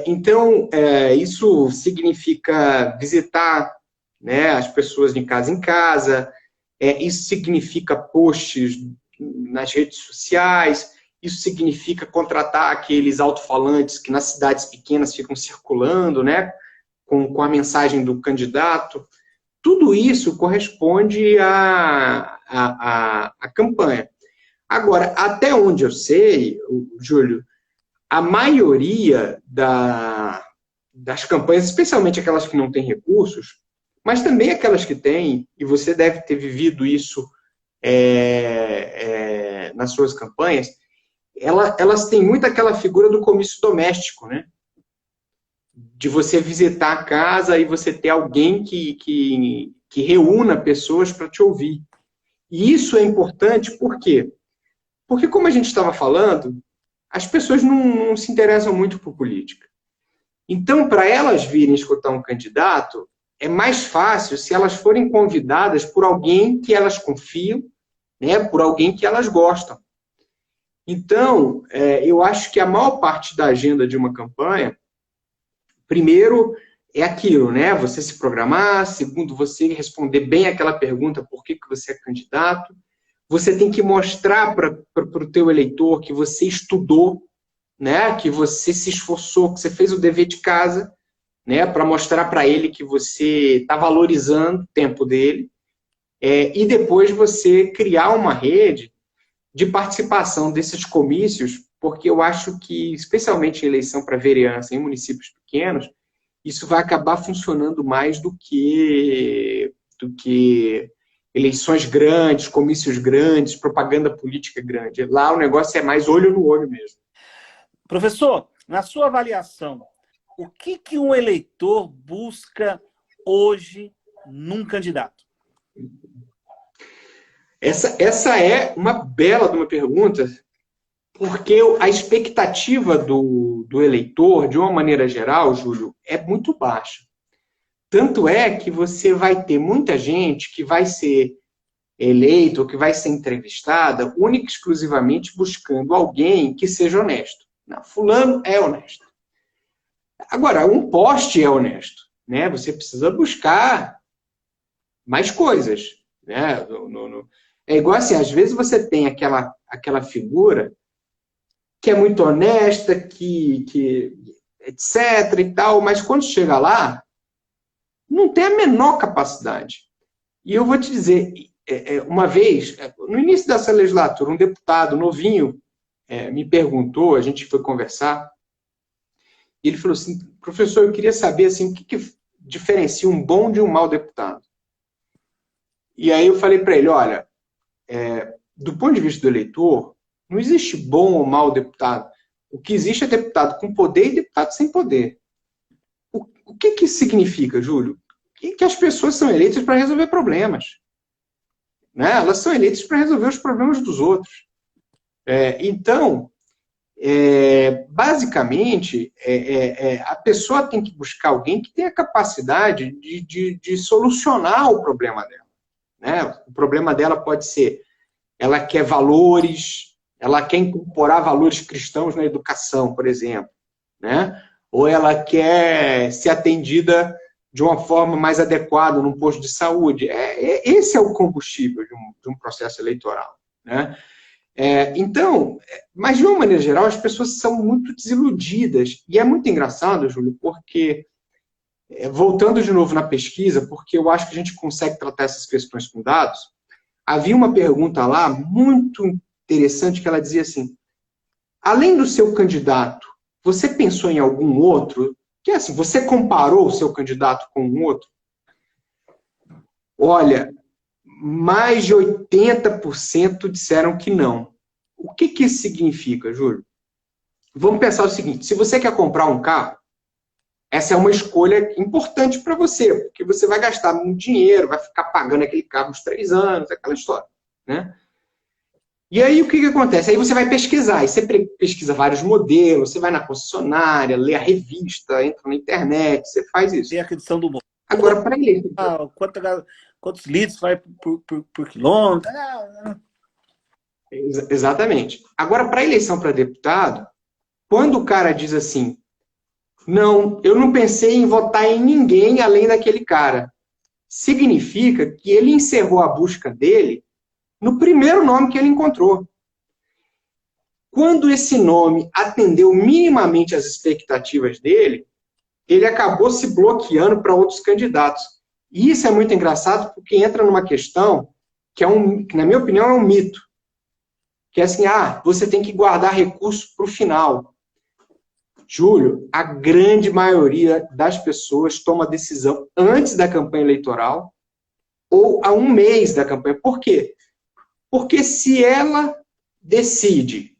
Então, isso significa visitar, né, as pessoas de casa em casa, isso significa posts nas redes sociais, isso significa contratar aqueles alto-falantes que nas cidades pequenas ficam circulando, né, com a mensagem do candidato. Tudo isso corresponde à campanha. Agora, até onde eu sei, Júlio, a maioria das campanhas, especialmente aquelas que não têm recursos, mas também aquelas que têm, e você deve ter vivido isso nas suas campanhas, elas têm muito aquela figura do comício doméstico, né? De você visitar a casa e você ter alguém que reúna pessoas para te ouvir. E isso é importante por quê? Porque, como a gente estava falando, as pessoas não se interessam muito por política. Então, para elas virem escutar um candidato, é mais fácil se elas forem convidadas por alguém que elas confiam, né, por alguém que elas gostam. Então, eu acho que a maior parte da agenda de uma campanha, primeiro, é aquilo, né? Você se programar, segundo, você responder bem aquela pergunta, por que você é candidato. Você tem que mostrar para o teu eleitor que você estudou, né? Que você se esforçou, que você fez o dever de casa, né? Para mostrar para ele que você está valorizando o tempo dele. E depois você criar uma rede de participação desses comícios, porque eu acho que, especialmente em eleição para vereança em municípios pequenos, isso vai acabar funcionando mais do que eleições grandes, comícios grandes, propaganda política grande. Lá o negócio é mais olho no olho mesmo.
Professor, Na sua avaliação, o que um eleitor busca hoje num candidato?
Essa é uma bela de uma pergunta, porque a expectativa do eleitor, de uma maneira geral, Júlio, é muito baixa. Tanto é que você vai ter muita gente que vai ser eleita ou que vai ser entrevistada única e exclusivamente buscando alguém que seja honesto. Não, fulano é honesto. Agora, um poste é honesto, né? Você precisa buscar mais coisas, né? É igual assim, às vezes você tem aquela figura que é muito honesta, que etc e tal, mas quando chega lá, não tem a menor capacidade. E eu vou te dizer, uma vez, no início dessa legislatura, um deputado novinho me perguntou, a gente foi conversar, e ele falou assim, professor, eu queria saber assim, o que diferencia um bom de um mau deputado. E aí eu falei para ele, olha, do ponto de vista do eleitor, não existe bom ou mau deputado. O que existe é deputado com poder e deputado sem poder. O que isso significa, Júlio? Que as pessoas são eleitas para resolver problemas. Né? Elas são eleitas para resolver os problemas dos outros. Então, basicamente, a pessoa tem que buscar alguém que tenha capacidade de solucionar o problema dela. Né? O problema dela pode ser, ela quer valores, ela quer incorporar valores cristãos na educação, por exemplo. Né? Ou ela quer ser atendida de uma forma mais adequada num posto de saúde. Esse é o combustível de um processo eleitoral. Né? Então, mas de uma maneira geral, as pessoas são muito desiludidas. E é muito engraçado, Júlio, porque, voltando de novo na pesquisa, porque eu acho que a gente consegue tratar essas questões com dados, havia uma pergunta lá muito interessante que ela dizia assim, além do seu candidato, você pensou em algum outro? Que é assim, você comparou o seu candidato com um outro? Olha, mais de 80% disseram que não. O que isso significa, Júlio? Vamos pensar o seguinte, se você quer comprar um carro, essa é uma escolha importante para você, porque você vai gastar muito dinheiro, vai ficar pagando aquele carro uns 3 anos, aquela história. Né? E aí o que acontece? Aí você vai pesquisar, aí você pesquisa vários modelos, você vai na concessionária, lê a revista, entra na internet, você faz isso.
Tem a questão do motor.
Agora, para ele.
Quantos litros vai por quilômetro?
Exatamente. Agora, para eleição para deputado, quando o cara diz assim, não, eu não pensei em votar em ninguém além daquele cara, significa que ele encerrou a busca dele no primeiro nome que ele encontrou. Quando esse nome atendeu minimamente as expectativas dele, ele acabou se bloqueando para outros candidatos. E isso é muito engraçado porque entra numa questão que, que na minha opinião, é um mito. Que é assim, você tem que guardar recursos para o final. Júlio, a grande maioria das pessoas toma decisão antes da campanha eleitoral ou a 1 mês da campanha. Por quê? Porque se ela decide,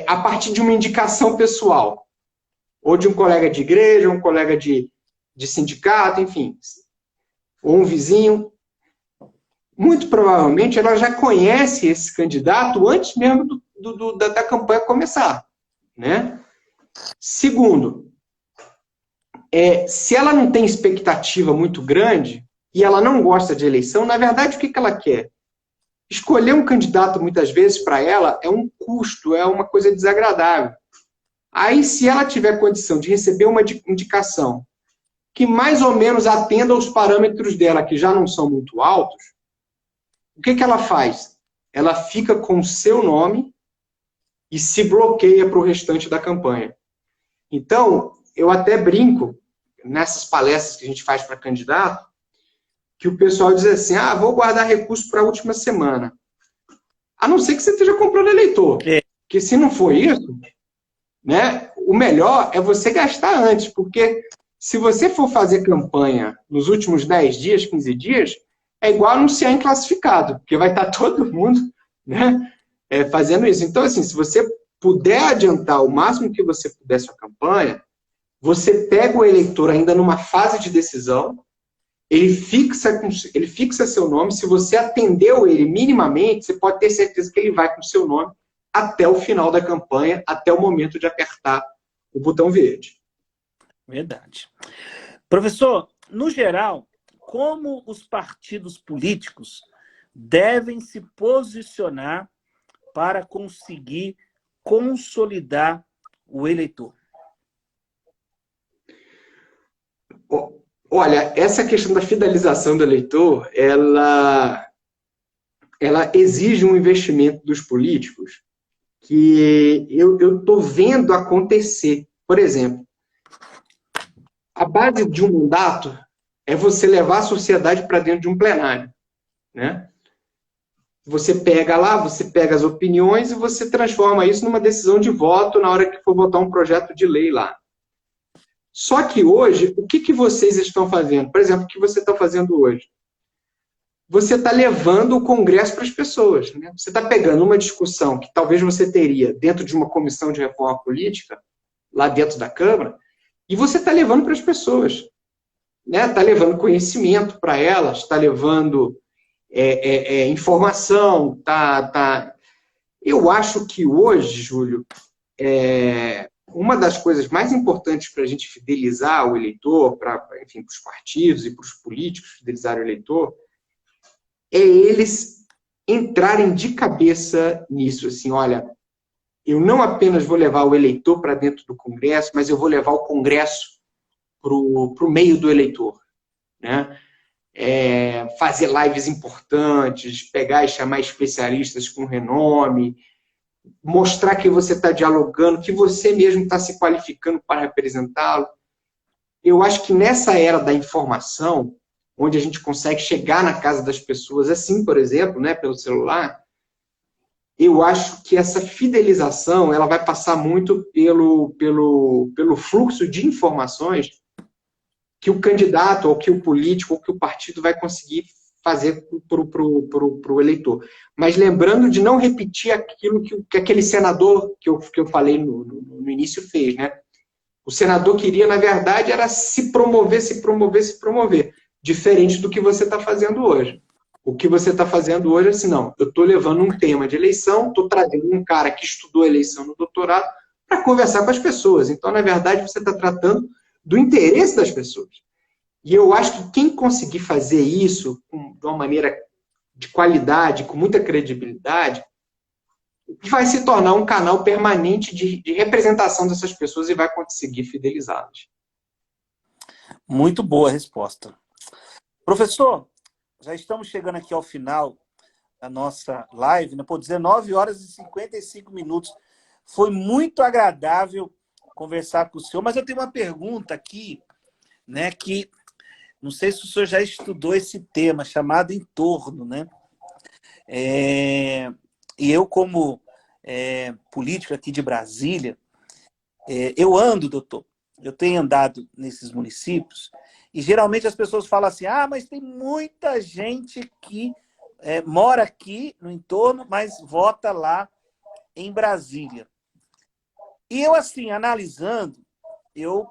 a partir de uma indicação pessoal, ou de um colega de igreja, um colega de sindicato, enfim, ou um vizinho, muito provavelmente ela já conhece esse candidato antes mesmo da campanha começar. Né? Segundo, se ela não tem expectativa muito grande e ela não gosta de eleição, na verdade, o que ela quer? Escolher um candidato, muitas vezes, para ela, é um custo, é uma coisa desagradável. Aí, se ela tiver condição de receber uma indicação que mais ou menos atenda aos parâmetros dela, que já não são muito altos, o que ela faz? Ela fica com o seu nome e se bloqueia para o restante da campanha. Então, eu até brinco, nessas palestras que a gente faz para candidato, que o pessoal diz assim, vou guardar recurso para a última semana. A não ser que você esteja comprando eleitor. Porque se não for isso, né, o melhor é você gastar antes, porque se você for fazer campanha nos últimos 10 dias, 15 dias, é igual anunciar em classificado, porque vai estar todo mundo, né, fazendo isso. Então, assim, se você puder adiantar o máximo que você puder sua campanha, você pega o eleitor ainda numa fase de decisão, ele fixa seu nome, se você atendeu ele minimamente, você pode ter certeza que ele vai com o seu nome até o final da campanha, até o momento de apertar o botão verde.
Verdade. Professor, no geral, como os partidos políticos devem se posicionar para conseguir consolidar o eleitor?
Olha, essa questão da fidelização do eleitor, ela exige um investimento dos políticos que eu estou vendo acontecer. Por exemplo, a base de um mandato é você levar a sociedade para dentro de um plenário, né? Você pega lá, você pega as opiniões e você transforma isso numa decisão de voto na hora que for votar um projeto de lei lá. Só que hoje, o que vocês estão fazendo? Por exemplo, o que você está fazendo hoje? Você está levando o Congresso para as pessoas, né? Você está pegando uma discussão que talvez você teria dentro de uma comissão de reforma política, lá dentro da Câmara, e você está levando para as pessoas. Né? Está levando conhecimento para elas, está levando informação, Eu acho que hoje, Júlio, uma das coisas mais importantes para a gente fidelizar o eleitor, enfim, para os partidos e para os políticos fidelizarem o eleitor, é eles entrarem de cabeça nisso, assim, olha, eu não apenas vou levar o eleitor para dentro do Congresso, mas eu vou levar o Congresso para o meio do eleitor, né? Fazer lives importantes, pegar e chamar especialistas com renome, mostrar que você está dialogando, que você mesmo está se qualificando para representá-lo. Eu acho que nessa era da informação, onde a gente consegue chegar na casa das pessoas, assim, por exemplo, né, pelo celular, eu acho que essa fidelização ela vai passar muito pelo fluxo de informações que o candidato, ou que o político, ou que o partido vai conseguir fazer para o eleitor. Mas lembrando de não repetir aquilo que aquele senador que eu falei no início fez, né? O senador queria, na verdade, era se promover, diferente do que você está fazendo hoje. O que você está fazendo hoje é assim, não, eu estou levando um tema de eleição, estou trazendo um cara que estudou eleição no doutorado para conversar com as pessoas. Então, na verdade, você está tratando do interesse das pessoas. E eu acho que quem conseguir fazer isso de uma maneira de qualidade, com muita credibilidade, vai se tornar um canal permanente de representação dessas pessoas e vai conseguir fidelizá-las.
Muito boa a resposta. Professor, já estamos chegando aqui ao final da nossa live, né? Por 19 horas e 55 minutos. Foi muito agradável conversar com o senhor, mas eu tenho uma pergunta aqui, né, que não sei se o senhor já estudou esse tema, chamado entorno, né? E eu, como político aqui de Brasília, eu ando, doutor, eu tenho andado nesses municípios, e geralmente as pessoas falam assim, mas tem muita gente que mora aqui no entorno, mas vota lá em Brasília. E eu, assim, analisando, eu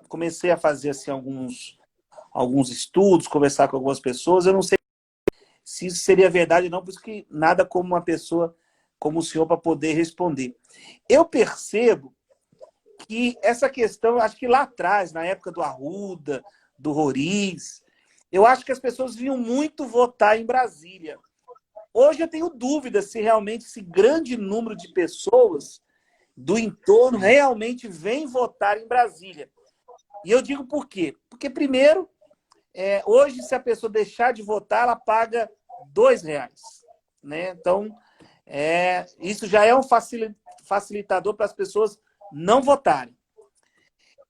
comecei a fazer assim, alguns estudos, conversar com algumas pessoas, eu não sei se isso seria verdade ou não, por isso que nada como uma pessoa como o senhor para poder responder. Eu percebo que essa questão, acho que lá atrás, na época do Arruda, do Roriz, eu acho que as pessoas vinham muito votar em Brasília. Hoje eu tenho dúvidas se realmente esse grande número de pessoas do entorno realmente vem votar em Brasília. E eu digo por quê? Porque, primeiro, hoje, se a pessoa deixar de votar, ela paga R$2, né? Então, isso já é um facilitador para as pessoas não votarem.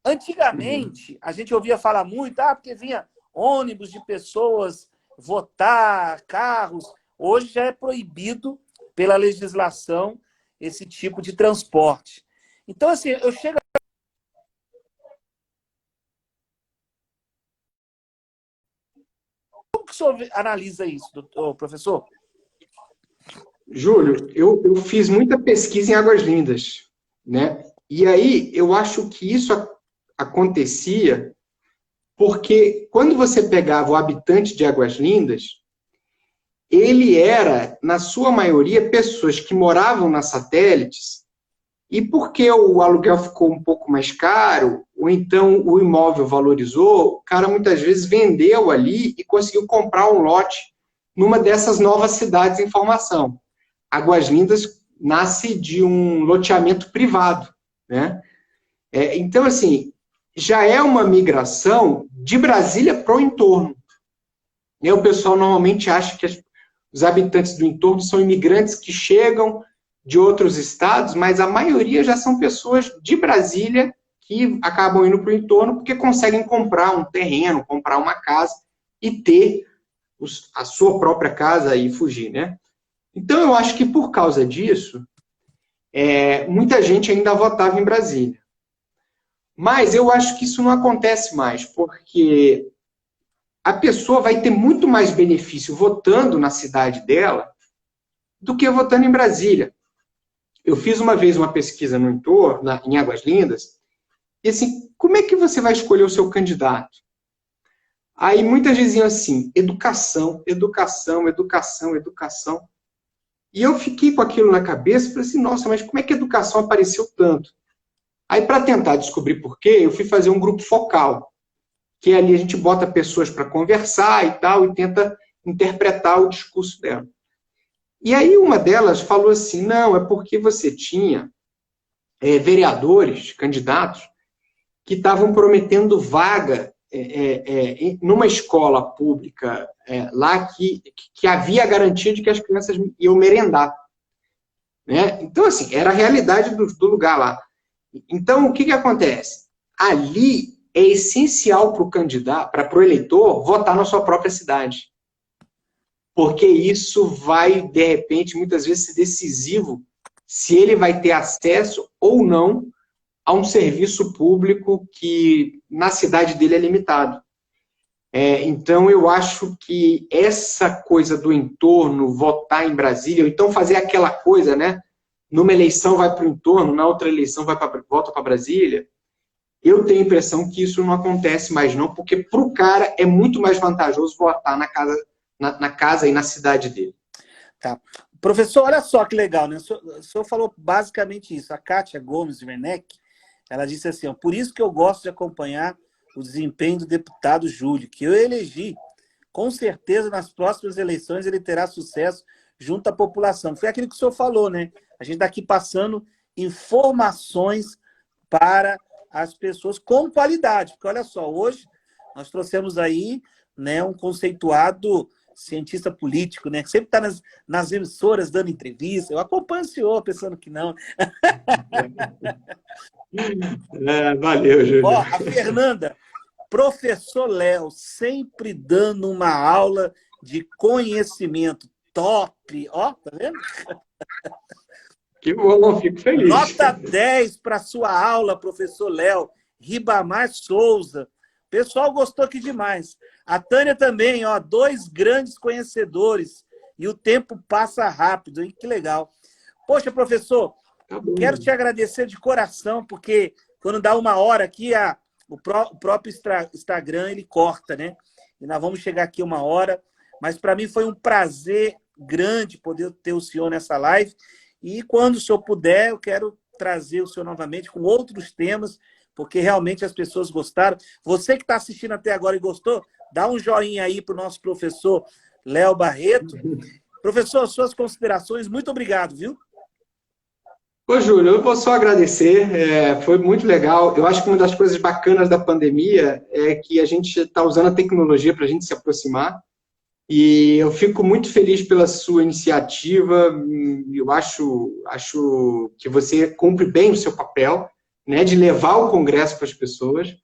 Antigamente, a gente ouvia falar muito, porque vinha ônibus de pessoas votar, carros. Hoje já é proibido pela legislação esse tipo de transporte. Então, assim, eu chego... Como que o senhor analisa isso, professor?
Júlio, eu fiz muita pesquisa em Águas Lindas. né? E aí, eu acho que isso acontecia porque quando você pegava o habitante de Águas Lindas, ele era, na sua maioria, pessoas que moravam nas satélites, e porque o aluguel ficou um pouco mais caro, ou então o imóvel valorizou, o cara muitas vezes vendeu ali e conseguiu comprar um lote numa dessas novas cidades em formação. Águas Lindas nasce de um loteamento privado, né? Então, assim, já é uma migração de Brasília para o entorno. E aí o pessoal normalmente acha que os habitantes do entorno são imigrantes que chegam de outros estados, mas a maioria já são pessoas de Brasília que acabam indo para o entorno porque conseguem comprar um terreno, comprar uma casa e ter a sua própria casa e fugir, né? Então, eu acho que por causa disso, muita gente ainda votava em Brasília. Mas eu acho que isso não acontece mais, porque a pessoa vai ter muito mais benefício votando na cidade dela do que votando em Brasília. Eu fiz uma vez uma pesquisa no entorno, em Águas Lindas, e assim, como é que você vai escolher o seu candidato? Aí muitas diziam assim, educação, educação, educação, educação. E eu fiquei com aquilo na cabeça e falei assim, nossa, mas como é que a educação apareceu tanto? Aí, para tentar descobrir por quê, eu fui fazer um grupo focal, que ali a gente bota pessoas para conversar e tal, e tenta interpretar o discurso dela. E aí uma delas falou assim, não, é porque você tinha vereadores, candidatos, que estavam prometendo vaga numa escola pública lá que havia a garantia de que as crianças iam merendar. Né? Então, assim, era a realidade do lugar lá. Então, o que acontece? Ali é essencial para o candidato, para o eleitor, votar na sua própria cidade. Porque isso vai, de repente, muitas vezes ser decisivo se ele vai ter acesso ou não a um serviço público que na cidade dele é limitado. Então, eu acho que essa coisa do entorno, votar em Brasília, ou então fazer aquela coisa, né? Numa eleição vai para o entorno, na outra eleição volta para Brasília. Eu tenho a impressão que isso não acontece mais não, porque para o cara é muito mais vantajoso votar na casa e na cidade dele.
Tá. Professor, olha só que legal, né? O senhor falou basicamente isso. A Kátia Gomes Werneck, ela disse assim, ó, por isso que eu gosto de acompanhar o desempenho do deputado Júlio, que eu elegi. Com certeza, nas próximas eleições, ele terá sucesso junto à população. Foi aquilo que o senhor falou, né? A gente está aqui passando informações para as pessoas com qualidade. Porque, olha só, hoje nós trouxemos aí, né, um conceituado cientista político, né, que sempre está nas emissoras dando entrevista. Eu acompanho o senhor, pensando que não.
Valeu, Júlio.
Ó, a Fernanda, professor Léo, sempre dando uma aula de conhecimento top. Ó, tá vendo?
Que bom, fico feliz.
Nota 10 para sua aula, professor Léo. Ribamar Souza. O pessoal gostou aqui demais. A Tânia também, ó, 2 grandes conhecedores. E o tempo passa rápido, hein? Que legal. Poxa, professor, quero te agradecer de coração, porque quando dá 1 hora aqui, o próprio Instagram, ele corta, né? E nós vamos chegar aqui 1 hora. Mas para mim foi um prazer grande poder ter o senhor nessa live. E quando o senhor puder, eu quero trazer o senhor novamente com outros temas, porque realmente as pessoas gostaram. Você que está assistindo até agora e gostou, dá um joinha aí para o nosso professor Léo Barreto. Professor, suas considerações, muito obrigado, viu?
Ô, Júlio, eu vou só agradecer, foi muito legal. Eu acho que uma das coisas bacanas da pandemia é que a gente está usando a tecnologia para a gente se aproximar. E eu fico muito feliz pela sua iniciativa. Eu acho que você cumpre bem o seu papel, né, de levar o Congresso para as pessoas.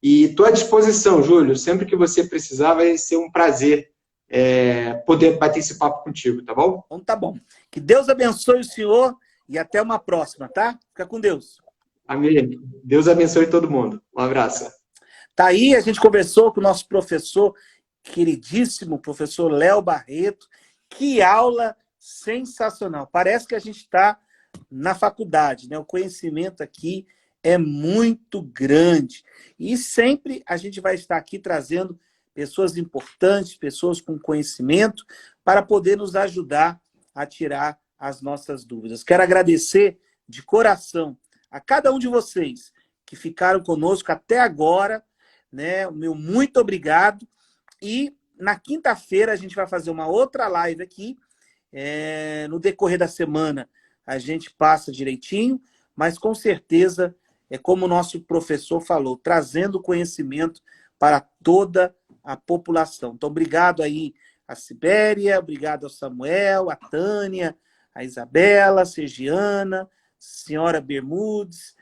E estou à disposição, Júlio. Sempre que você precisar, vai ser um prazer poder bater esse papo contigo, tá bom?
Então tá bom. Que Deus abençoe o senhor e até uma próxima, tá? Fica com Deus.
Amém. Deus abençoe todo mundo. Um abraço.
Tá aí, a gente conversou com o nosso professor queridíssimo, professor Léo Barreto. Que aula sensacional. Parece que a gente está na faculdade, né? O conhecimento aqui é muito grande. E sempre a gente vai estar aqui trazendo pessoas importantes, pessoas com conhecimento, para poder nos ajudar a tirar as nossas dúvidas. Quero agradecer de coração a cada um de vocês que ficaram conosco até agora, né? O meu muito obrigado. E na quinta-feira a gente vai fazer uma outra live aqui. No decorrer da semana a gente passa direitinho, mas com certeza, como o nosso professor falou, trazendo conhecimento para toda a população. Então, obrigado aí a Sibéria, obrigado ao Samuel, a Tânia, a Isabela, a Sergiana, senhora Bermudes,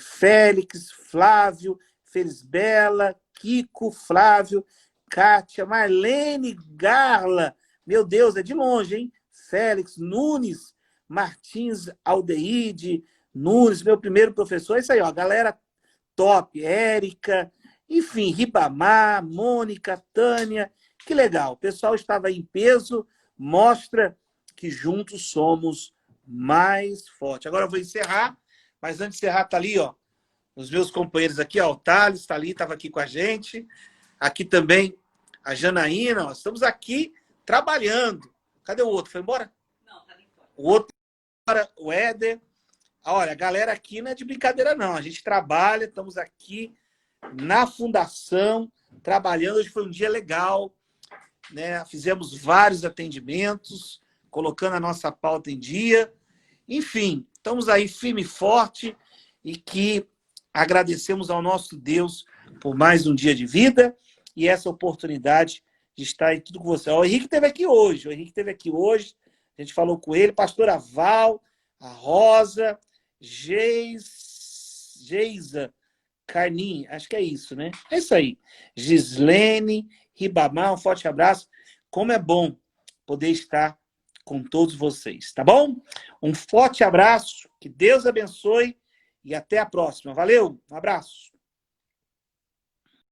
Félix, Flávio, Felisbela, Kiko, Flávio, Kátia, Marlene, Garla, meu Deus, é de longe, hein? Félix, Nunes, Martins, Aldeide, Nunes, meu primeiro professor, é isso aí, ó, galera top, Érica, enfim, Ribamar, Mônica, Tânia, que legal, o pessoal estava em peso, mostra que juntos somos mais fortes. Agora eu vou encerrar, mas antes de encerrar, tá ali, ó, os meus companheiros aqui, ó, o Thales está ali, estava aqui com a gente, aqui também a Janaína, nós estamos aqui trabalhando. Cadê o outro? Foi embora? Não, tá ali fora. O outro, o Éder. Olha, a galera aqui não é de brincadeira, não. A gente trabalha, estamos aqui na fundação, trabalhando. Hoje foi um dia legal, né? Fizemos vários atendimentos, colocando a nossa pauta em dia. Enfim, estamos aí firme e forte e que agradecemos ao nosso Deus por mais um dia de vida e essa oportunidade de estar em tudo com você. O Henrique esteve aqui hoje. A gente falou com ele, pastora Val, a Rosa, Geisa, Carninha, acho que é isso, né? É isso aí. Gislene, Ribamar, um forte abraço. Como é bom poder estar com todos vocês, tá bom? Um forte abraço, que Deus abençoe e até a próxima. Valeu, um abraço.